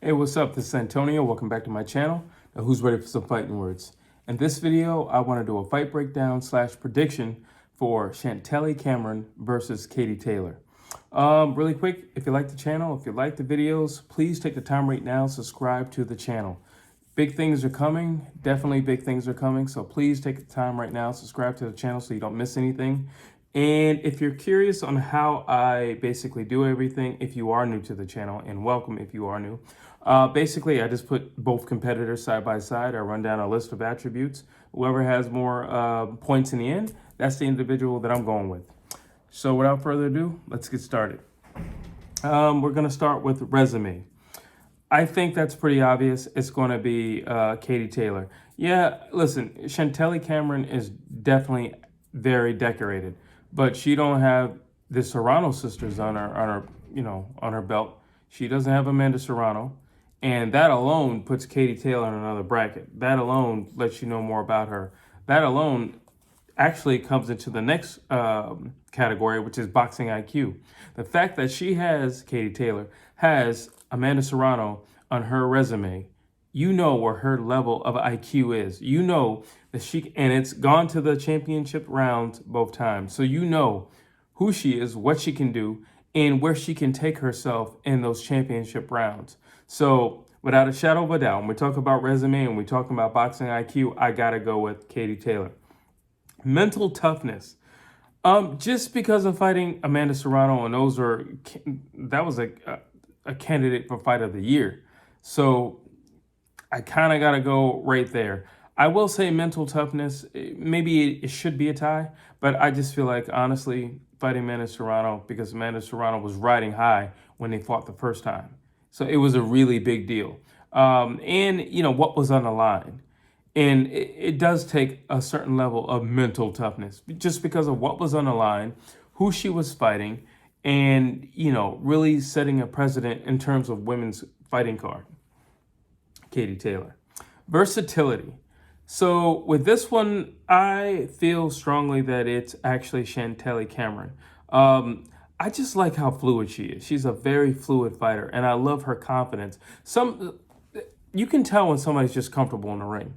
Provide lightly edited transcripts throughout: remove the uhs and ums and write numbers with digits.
Hey, what's up? This is Antonio. Welcome back to my channel. Now, who's ready for some fighting words? In this video, I want to do a fight breakdown / prediction for Chantelle Cameron versus Katie Taylor. Really quick, if you like the channel, if you like the videos, please take the time right now, subscribe to the channel. Big things are coming, definitely big things are coming, so please take the time right now, subscribe to the channel so you don't miss anything. And if you're curious on how I basically do everything, if you are new to the channel, and welcome if you are new, basically I just put both competitors side by side. I run down a list of attributes. Whoever has more points in the end, that's the individual that I'm going with. So without further ado, let's get started. We're going to start with resume. I think that's pretty obvious. It's going to be Katie Taylor. Yeah, listen, Chantelle Cameron is definitely very decorated, but she don't have the Serrano sisters on her belt. She doesn't have Amanda Serrano, and that alone puts Katie Taylor in another bracket. That alone lets you know more about her. That alone actually comes into the next category, which is boxing IQ. The fact that Katie Taylor has Amanda Serrano on her resume, you know where her level of IQ is. You know that and it's gone to the championship rounds both times. So you know who she is, what she can do, and where she can take herself in those championship rounds. So without a shadow of a doubt, when we talk about resume and we talk about boxing IQ, I gotta go with Katie Taylor. Mental toughness. Just because of fighting Amanda Serrano, and that was a candidate for fight of the year. So I kind of got to go right there. I will say mental toughness, maybe it should be a tie, but I just feel like, honestly, fighting Amanda Serrano, because Amanda Serrano was riding high when they fought the first time. So it was a really big deal. And, what was on the line. And it does take a certain level of mental toughness just because of what was on the line, who she was fighting, and, really setting a precedent in terms of women's fighting card. Katie Taylor. Versatility. So with this one, I feel strongly that it's actually Chantelle Cameron. I just like how fluid she is. She's a very fluid fighter, and I love her confidence. You can tell when somebody's just comfortable in the ring.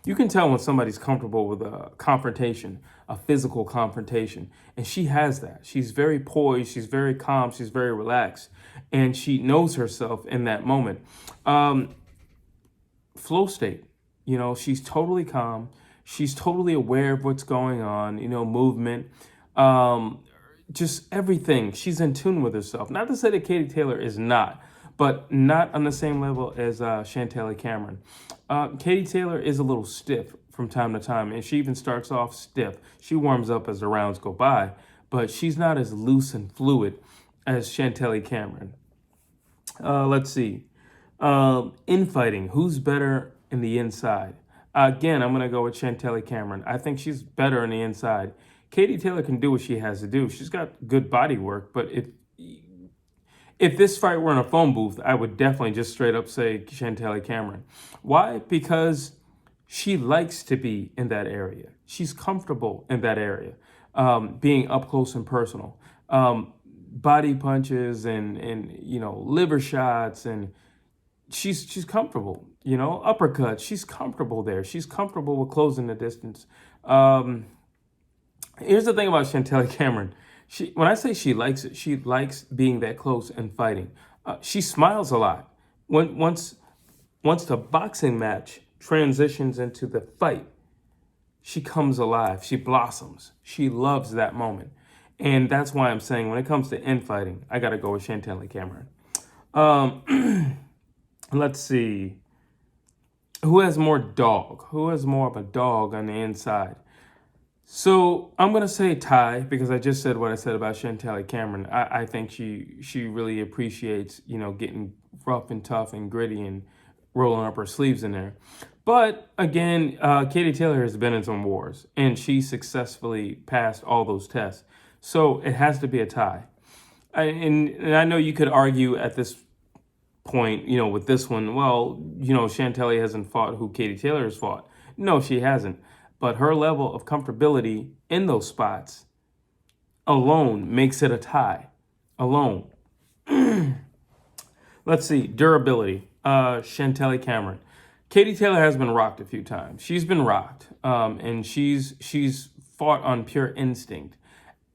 You can tell when somebody's comfortable with a confrontation, a physical confrontation, and she has that. She's very poised, she's very calm, she's very relaxed, and she knows herself in that moment. Flow state, she's totally calm, she's totally aware of what's going on, movement, just everything. She's in tune with herself. Not to say that Katie Taylor is not, but not on the same level as Chantelle Cameron. Katie Taylor is a little stiff from time to time, and she even starts off stiff. She warms up as the rounds go by, but she's not as loose and fluid as Chantelle Cameron. Let's see. Infighting, who's better in the inside? Again, I'm going to go with Chantelle Cameron. I think she's better in the inside. Katie Taylor can do what she has to do. She's got good body work, but if this fight were in a phone booth, I would definitely just straight up say Chantelle Cameron. Why? Because she likes to be in that area. She's comfortable in that area, being up close and personal. Body punches and liver shots, and she's comfortable. Uppercuts, she's comfortable there. She's comfortable with closing the distance. Here's the thing about Chantelle Cameron. When I say she likes it, she likes being that close and fighting. She smiles a lot. Once the boxing match transitions into the fight, she comes alive. She blossoms. She loves that moment. And that's why I'm saying when it comes to infighting, I got to go with Chantelle Cameron. Let's see. Who has more dog? Who has more of a dog on the inside? So I'm going to say tie, because I just said what I said about Chantelle Cameron. I think she really appreciates, getting rough and tough and gritty and rolling up her sleeves in there. But again, Katie Taylor has been in some wars, and she successfully passed all those tests. So it has to be a tie. And I know you could argue at this point, with this one, well, Chantelle hasn't fought who Katie Taylor has fought. No, she hasn't. But her level of comfortability in those spots alone makes it a tie. Alone. Let's see, durability. Chantelle Cameron. Katie Taylor has been rocked a few times. She's been rocked, and she's fought on pure instinct,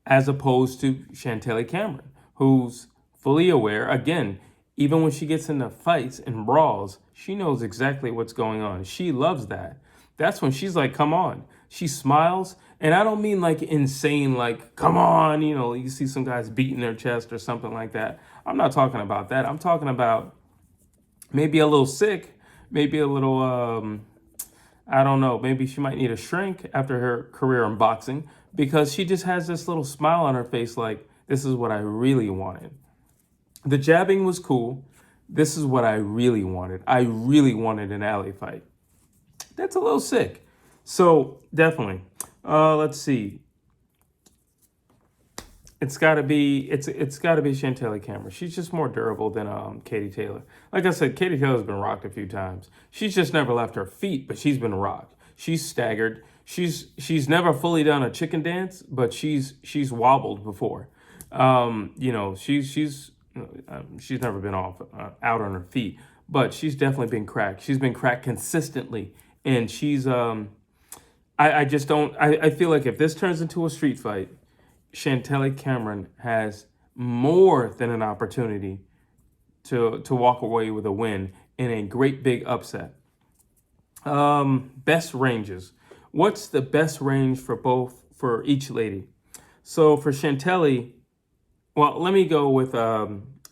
as opposed to Chantelle Cameron, who's fully aware. Again, even when she gets into fights and brawls, she knows exactly what's going on. She loves that. That's when she's like, come on. She smiles. And I don't mean like insane, like, come on, you know, you see some guys beating their chest or something like that. I'm not talking about that. I'm talking about maybe a little sick, maybe a little, I don't know, maybe she might need a shrink after her career in boxing, because she just has this little smile on her face like, this is what I really wanted. The jabbing was cool. This is what I really wanted. I really wanted an alley fight. That's a little sick. So definitely, let's see. It's gotta be Chantelle Cameron. She's just more durable than Katie Taylor. Like I said, Katie Taylor's been rocked a few times. She's just never left her feet, but she's been rocked. She's staggered. She's never fully done a chicken dance, but she's wobbled before. You know, she's never been out on her feet, but she's definitely been cracked. She's been cracked consistently, and she's I just don't. I feel like if this turns into a street fight, Chantelle Cameron has more than an opportunity to walk away with a win in a great big upset. Best ranges. What's the best range for each lady? So for Chantelle, well, let me go with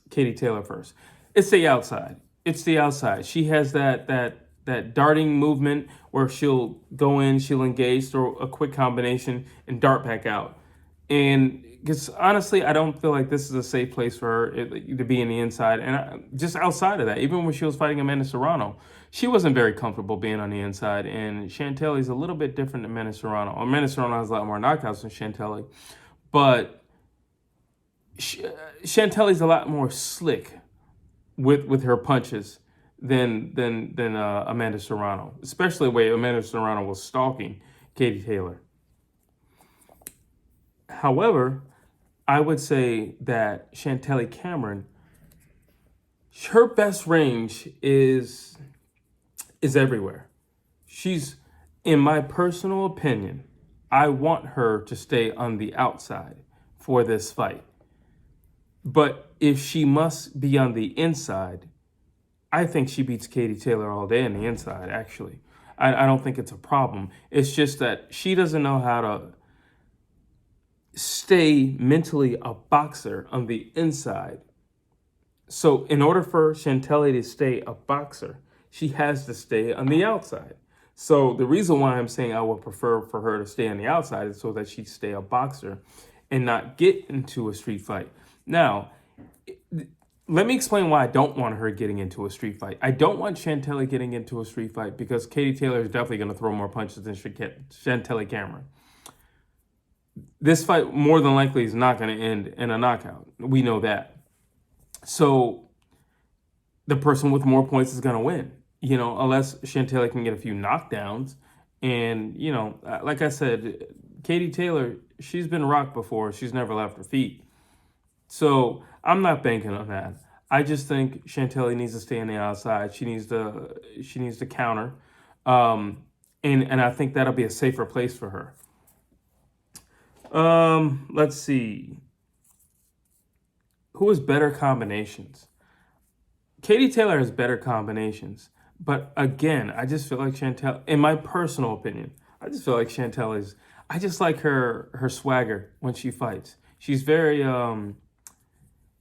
Katie Taylor first. It's the outside. It's the outside. She has that darting movement where she'll go in, she'll engage, throw a quick combination, and dart back out. And because honestly, I don't feel like this is a safe place for her to be in the inside. And just outside of that, even when she was fighting Amanda Serrano, she wasn't very comfortable being on the inside. And Chantelle's a little bit different than Amanda Serrano. Amanda Serrano has a lot more knockouts than Chantelle, but Chantelle's a lot more slick with her punches than Amanda Serrano, especially the way Amanda Serrano was stalking Katie Taylor. However, I would say that Chantelle Cameron, her best range is everywhere. She's, in my personal opinion, I want her to stay on the outside for this fight. But if she must be on the inside, I think she beats Katie Taylor all day on the inside, actually. I don't think it's a problem. It's just that she doesn't know how to stay mentally a boxer on the inside. So in order for Chantelle to stay a boxer, she has to stay on the outside. So the reason why I'm saying I would prefer for her to stay on the outside is so that she stay a boxer and not get into a street fight. Now, let me explain why I don't want her getting into a street fight. I don't want Chantelle getting into a street fight because Katie Taylor is definitely going to throw more punches than Chantelle Cameron. This fight more than likely is not going to end in a knockout. We know that. So the person with more points is going to win, you know, unless Chantelle can get a few knockdowns. And, you know, like I said, Katie Taylor, she's been rocked before. She's never left her feet. So I'm not banking on that. I just think Chantelle needs to stay on the outside. She needs to counter. And I think that'll be a safer place for her. Let's see. Who has better combinations? Katie Taylor has better combinations. But again, I just feel like Chantelle, in my personal opinion, I just feel like Chantelle is, I just like her swagger when she fights. She's very,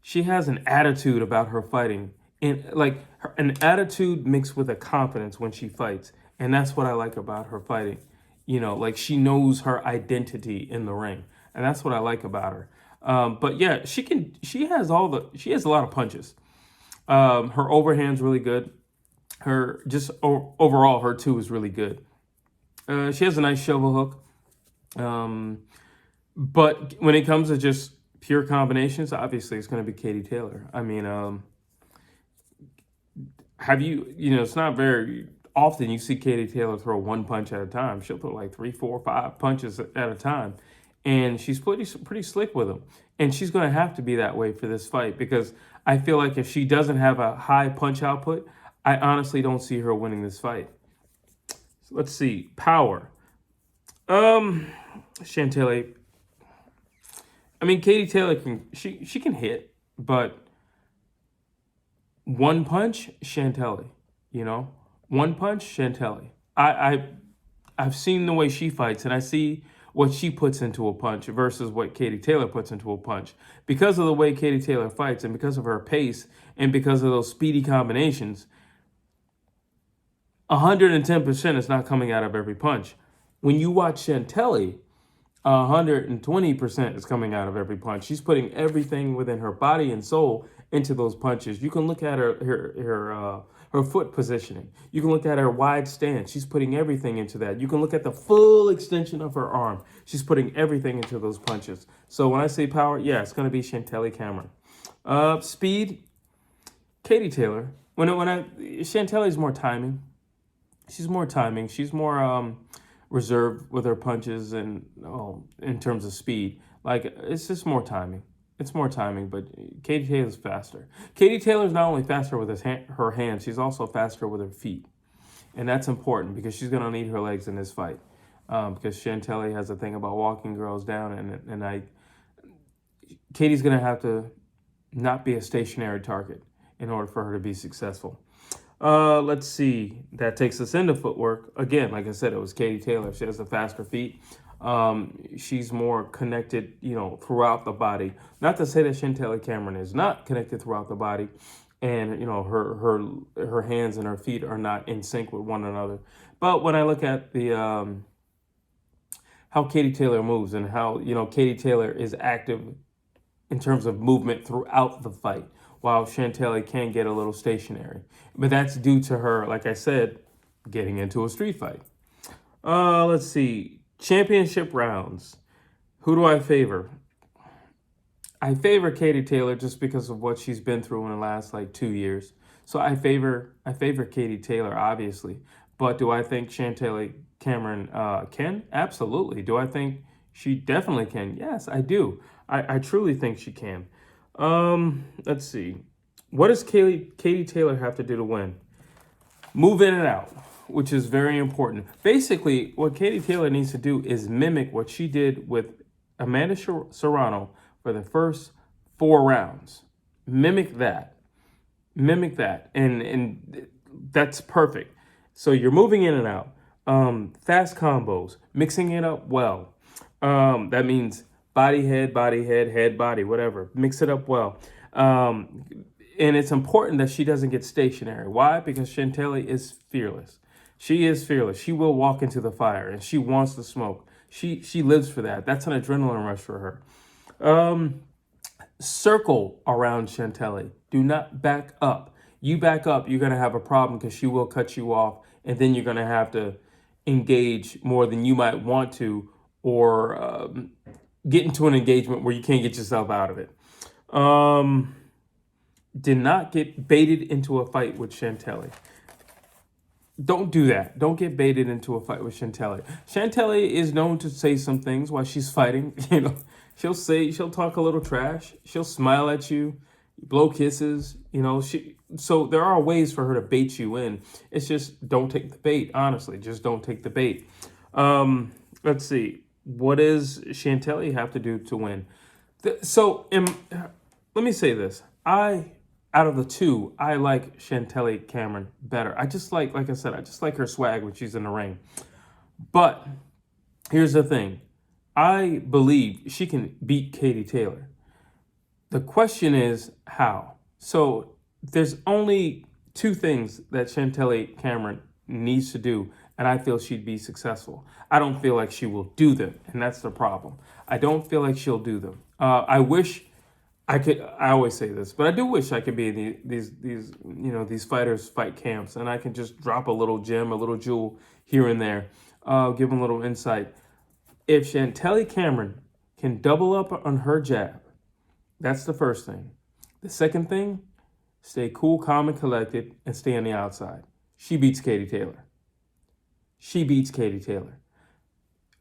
she has an attitude about her fighting. And like an attitude mixed with a confidence when she fights. And that's what I like about her fighting. You know, like she knows her identity in the ring. And that's what I like about her. But yeah, she has a lot of punches. Her overhand's really good. Her just overall, her two is really good. She has a nice shovel hook. But when it comes to just pure combinations, obviously it's going to be Katie Taylor. I mean, it's not very often you see Katie Taylor throw one punch at a time. She'll throw like 3, 4, 5 punches at a time. And she's pretty slick with them. And she's going to have to be that way for this fight because I feel like if she doesn't have a high punch output, I honestly don't see her winning this fight. So let's see. Power. Chantelle. I mean, Katie Taylor she can hit, but one punch, Chantelle. You know, one punch, Chantelle. I've seen the way she fights, and I see what she puts into a punch versus what Katie Taylor puts into a punch. Because of the way Katie Taylor fights, and because of her pace, and because of those speedy combinations, 110% is not coming out of every punch. When you watch Chantelle, 120% is coming out of every punch. She's putting everything within her body and soul into those punches. You can look at her foot positioning. You can look at her wide stance. She's putting everything into that. You can look at the full extension of her arm. She's putting everything into those punches. So when I say power, yeah, it's going to be Chantelle Cameron. Speed, Katie Taylor. Chantelle is more timing. She's more timing. She's more reserved with her punches and in terms of speed. Like, it's just more timing. It's more timing, but Katie Taylor's faster. Katie Taylor's not only faster with her hands, she's also faster with her feet. And that's important because she's going to need her legs in this fight. Because Chantelle has a thing about walking girls down, and Katie's going to have to not be a stationary target in order for her to be successful. Let's see. That takes us into footwork. Again, like I said, it was Katie Taylor. She has the faster feet. She's more connected, throughout the body. Not to say that Chantelle Cameron is not connected throughout the body, and her hands and her feet are not in sync with one another. But when I look at the how Katie Taylor moves and how Katie Taylor is active in terms of movement throughout the fight, while Chantelle can get a little stationary. But that's due to her, like I said, getting into a street fight. Let's see. Championship rounds. Who do I favor? I favor Katie Taylor just because of what she's been through in the last 2 years. So I favor Katie Taylor, obviously. But do I think Chantelle Cameron can? Absolutely. Do I think she definitely can? Yes, I do. I truly think she can. Let's see. What does Katie Taylor have to do to win? Move in and out, which is very important. Basically, what Katie Taylor needs to do is mimic what she did with Amanda Serrano for the first 4 rounds. Mimic that. And that's perfect. So you're moving in and out. Fast combos, mixing it up well. That means body, head, head, body, whatever. Mix it up well. And it's important that she doesn't get stationary. Why? Because Chantelle is fearless. She is fearless. She will walk into the fire, and she wants the smoke. She lives for that. That's an adrenaline rush for her. Circle around Chantelle. Do not back up. You back up, you're going to have a problem because she will cut you off, and then you're going to have to engage more than you might want to, or get into an engagement where you can't get yourself out of it. Did not get baited into a fight with Chantelle. Don't do that. Don't get baited into a fight with Chantelle. Chantelle is known to say some things while she's fighting. She'll talk a little trash. She'll smile at you, blow kisses. So there are ways for her to bait you in. It's just don't take the bait. Honestly, just don't take the bait. Let's see. What does Chantelle have to do to win? Let me say this. Out of the two, I like Chantelle Cameron better. I just like I said, I just like her swag when she's in the ring. But here's the thing. I believe she can beat Katie Taylor. The question is how. So there's only 2 things that Chantelle Cameron needs to do, and I feel she'd be successful. I don't feel like she will do them, and that's the problem. I don't feel like she'll do them. I wish I could. I always say this, but I do wish I could be in these fighters fight camps, and I can just drop a little gem, a little jewel here and there, give them a little insight. If Chantelle Cameron can double up on her jab, that's the first thing. The second thing, stay cool, calm, and collected, and stay on the outside. She beats Katie Taylor.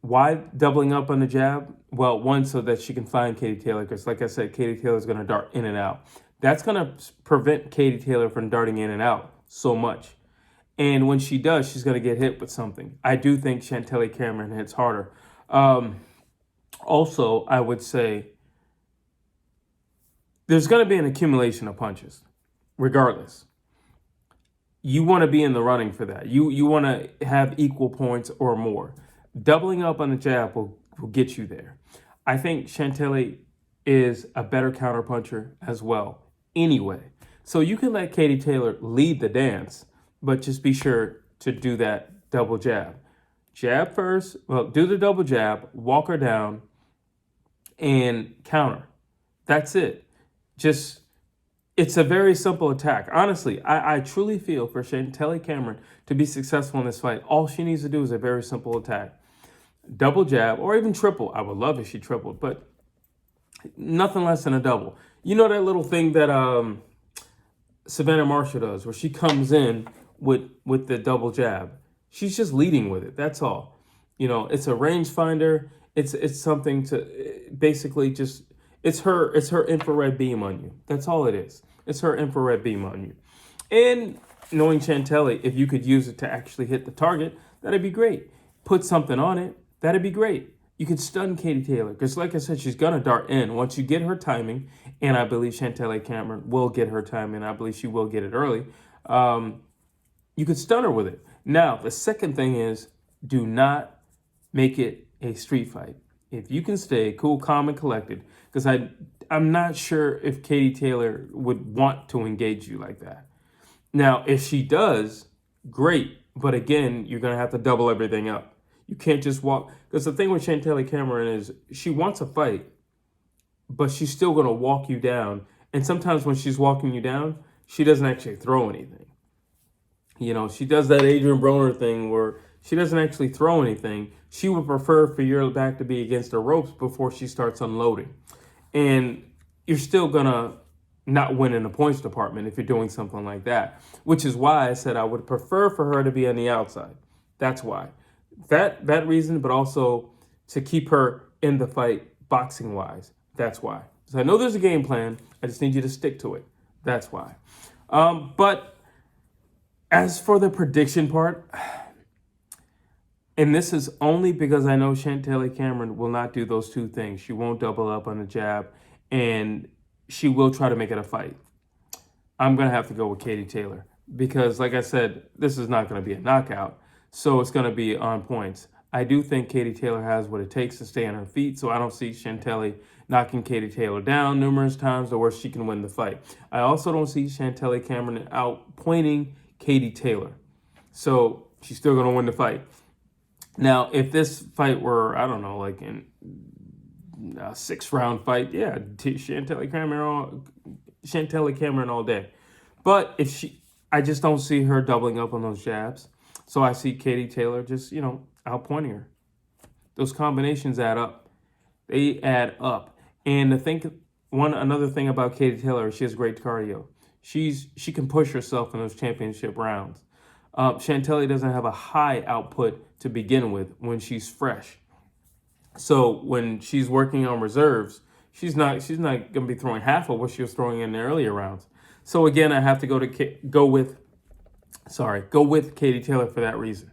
Why doubling up on the jab? Well, one, so that she can find Katie Taylor, because like I said, Katie Taylor's going to dart in and out. That's going to prevent Katie Taylor from darting in and out. so much. And when she does, she's going to get hit with something. I do think Chantelle Cameron hits harder. Also, I would say there's going to be an accumulation of punches, regardless. You want to be in the running for that. You want to have equal points or more. Doubling up on the jab will get you there. I think Chantelle is a better counterpuncher as well anyway. So you can let Katie Taylor lead the dance, but just be sure to do that double jab. Jab first, well, do the double jab, walk her down, and counter. That's it. It's a very simple attack. Honestly, I truly feel for Chantelle Cameron to be successful in this fight, all she needs to do is a very simple attack. Double jab, or even triple. I would love if she tripled, but nothing less than a double. You know that little thing that Savannah Marshall does, where she comes in with the double jab. She's just leading with it. That's all. You know, it's a rangefinder. It's something to basically just. It's her infrared beam on you. That's all it is. It's her infrared beam on you. And knowing Chantelle, if you could use it to actually hit the target, that'd be great. Put something on it. That'd be great. You could stun Katie Taylor because, like I said, she's going to dart in. Once you get her timing, and I believe Chantelle Cameron will get her timing, I believe she will get it early, you could stun her with it. Now, the second thing is do not make it a street fight. If you can stay cool, calm, and collected, because I'm not sure if Katie Taylor would want to engage you like that. Now, if she does, great. But again, you're going to have to double everything up. You can't just walk. Because the thing with Chantelle Cameron is she wants a fight, but she's still going to walk you down. And sometimes when she's walking you down, she doesn't actually throw anything. You know, she does that Adrian Broner thing where she doesn't actually throw anything. She would prefer for your back to be against the ropes before she starts unloading. And you're still going to not win in the points department if you're doing something like that, which is why I said I would prefer for her to be on the outside. That's why. That reason, but also to keep her in the fight boxing-wise. That's why. So I know there's a game plan. I just need you to stick to it. That's why. But as for the prediction part, and this is only because I know Chantelle Cameron will not do those two things. She won't double up on the jab, and she will try to make it a fight. I'm going to have to go with Katie Taylor because, like I said, this is not going to be a knockout, so it's going to be on points. I do think Katie Taylor has what it takes to stay on her feet, so I don't see Chantelle knocking Katie Taylor down numerous times to where she can win the fight. I also don't see Chantelle Cameron outpointing Katie Taylor, so she's still going to win the fight. Now, if this fight were, I don't know, like in a 6-round fight, yeah, Chantelle Cameron all day. But I just don't see her doubling up on those jabs. So I see Katie Taylor just, outpointing her. Those combinations add up. They add up. And another thing about Katie Taylor, she has great cardio. She can push herself in those championship rounds. Chantelle doesn't have a high output to begin with when she's fresh. So when she's working on reserves, she's not going to be throwing half of what she was throwing in the earlier rounds. So again, I have to go with Katie Taylor for that reason.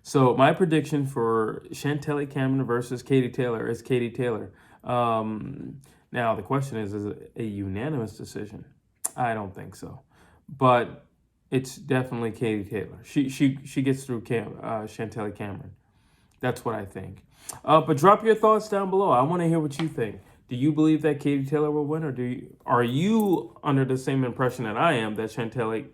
So my prediction for Chantelle Cameron versus Katie Taylor is Katie Taylor. Now the question is it a unanimous decision? I don't think so, but it's definitely Katie Taylor. She gets through Chantelle Cameron. That's what I think. But drop your thoughts down below. I want to hear what you think. Do you believe that Katie Taylor will win, or are you under the same impression that I am that Chantelle,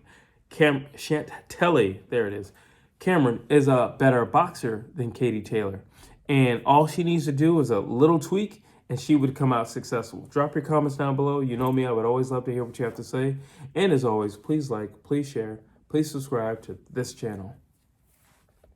there it is, Cameron is a better boxer than Katie Taylor, and all she needs to do is a little tweak, and she would come out successful? Drop your comments down below. You know me, I would always love to hear what you have to say. And as always, please like, please share, please subscribe to this channel.